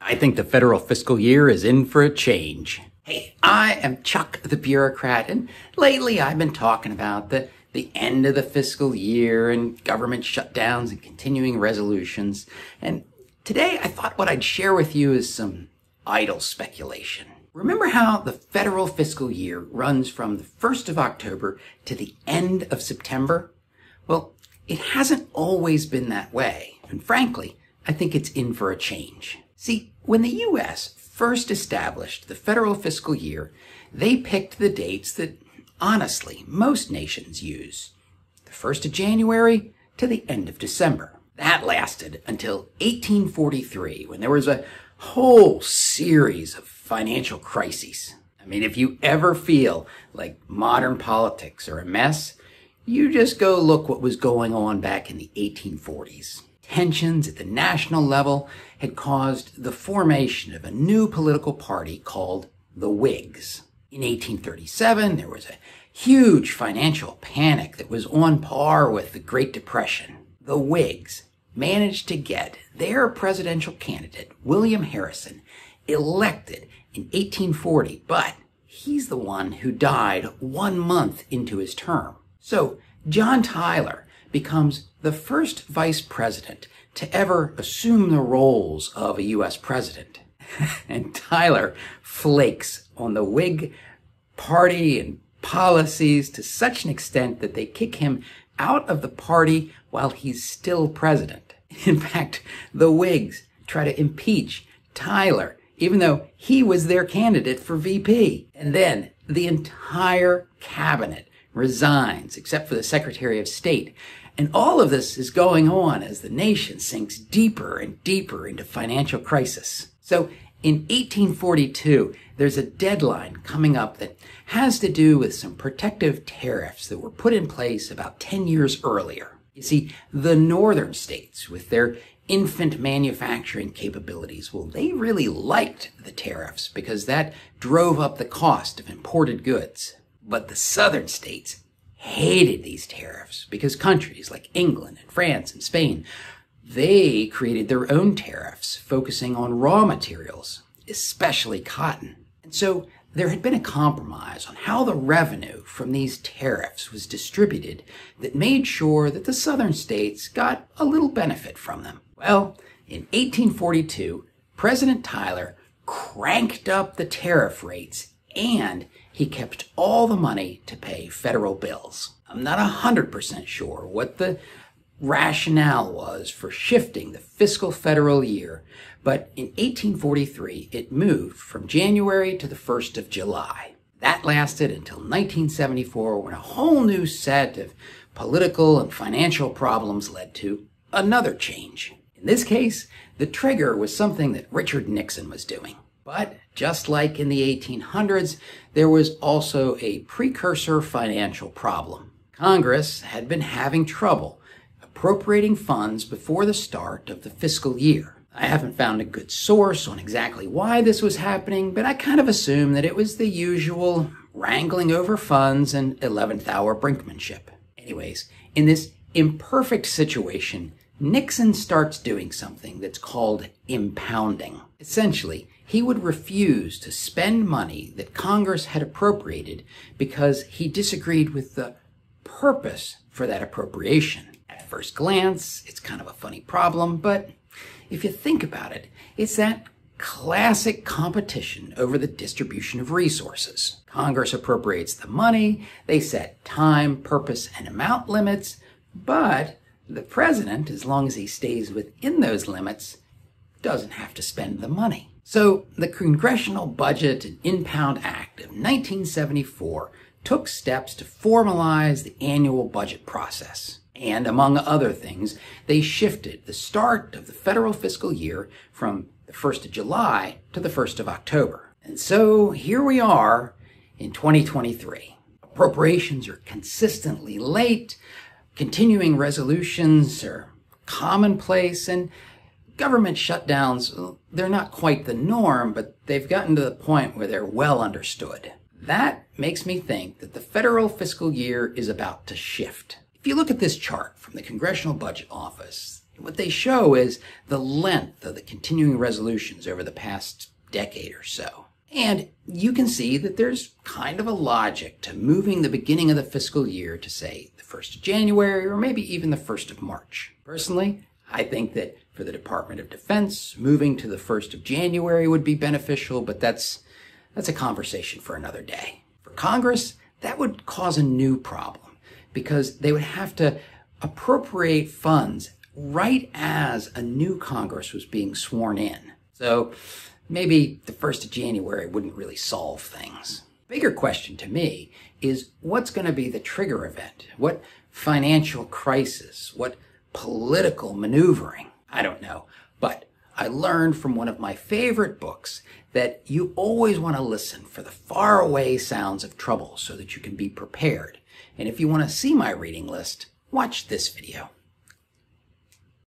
I think the federal fiscal year is in for a change. Hey, I am Chuck the bureaucrat, and lately I've been talking about the end of the fiscal year and government shutdowns and continuing resolutions. And today I thought what I'd share with you is some idle speculation. Remember how the federal fiscal year runs from the 1st of October to the end of September? Well, it hasn't always been that way, and frankly, I think it's in for a change. See, when the U.S. first established the federal fiscal year, they picked the dates that, honestly, most nations use. The 1st of January to the end of December. That lasted until 1843, when there was a whole series of financial crises. I mean, if you ever feel like modern politics are a mess, you just go look what was going on back in the 1840s. Tensions at the national level had caused the formation of a new political party called the Whigs. In 1837, there was a huge financial panic that was on par with the Great Depression. The Whigs managed to get their presidential candidate, William Harrison, elected in 1840, but he's the one who died 1 month into his term. So John Tyler becomes the first vice president to ever assume the roles of a U.S. president. And Tyler flakes on the Whig party and policies to such an extent that they kick him out of the party while he's still president. In fact, the Whigs try to impeach Tyler, even though he was their candidate for VP. And then the entire cabinet resigns, except for the Secretary of State. And all of this is going on as the nation sinks deeper and deeper into financial crisis. So in 1842, there's a deadline coming up that has to do with some protective tariffs that were put in place about 10 years earlier. You see, the northern states, with their infant manufacturing capabilities, well, they really liked the tariffs because that drove up the cost of imported goods. But the southern states hated these tariffs because countries like England and France and Spain, they created their own tariffs focusing on raw materials, especially cotton. And so there had been a compromise on how the revenue from these tariffs was distributed that made sure that the southern states got a little benefit from them. Well, in 1842, President Tyler cranked up the tariff rates and he kept all the money to pay federal bills. I'm not 100% sure what the rationale was for shifting the fiscal federal year, but in 1843, it moved from January to the 1st of July. That lasted until 1974, when a whole new set of political and financial problems led to another change. In this case, the trigger was something that Richard Nixon was doing. But just like in the 1800s, there was also a precursor financial problem. Congress had been having trouble appropriating funds before the start of the fiscal year. I haven't found a good source on exactly why this was happening, but I kind of assume that it was the usual wrangling over funds and 11th hour brinkmanship. Anyways, in this imperfect situation, Nixon starts doing something that's called impounding. Essentially, he would refuse to spend money that Congress had appropriated because he disagreed with the purpose for that appropriation. At first glance, it's kind of a funny problem, but if you think about it, it's that classic competition over the distribution of resources. Congress appropriates the money, they set time, purpose, and amount limits, but the president, as long as he stays within those limits, doesn't have to spend the money. So the Congressional Budget and Impound Act of 1974 took steps to formalize the annual budget process. And among other things, they shifted the start of the federal fiscal year from the 1st of July to the 1st of October. And so here we are in 2023. Appropriations are consistently late, continuing resolutions are commonplace, and government shutdowns, well, they're not quite the norm, but they've gotten to the point where they're well understood. That makes me think that the federal fiscal year is about to shift. If you look at this chart from the Congressional Budget Office, What they show is the length of the continuing resolutions over the past decade or so. And you can see that there's kind of a logic to moving the beginning of the fiscal year to, say, the 1st of January or maybe even the 1st of March. Personally, I think that for the Department of Defense, moving to the 1st of January would be beneficial, but that's a conversation for another day. For Congress, that would cause a new problem because they would have to appropriate funds right as a new Congress was being sworn in. So maybe the 1st of January wouldn't really solve things. Bigger question to me is what's going to be the trigger event? What financial crisis? What political maneuvering? I don't know. But I learned from one of my favorite books that you always want to listen for the faraway sounds of trouble so that you can be prepared. And if you want to see my reading list, watch this video.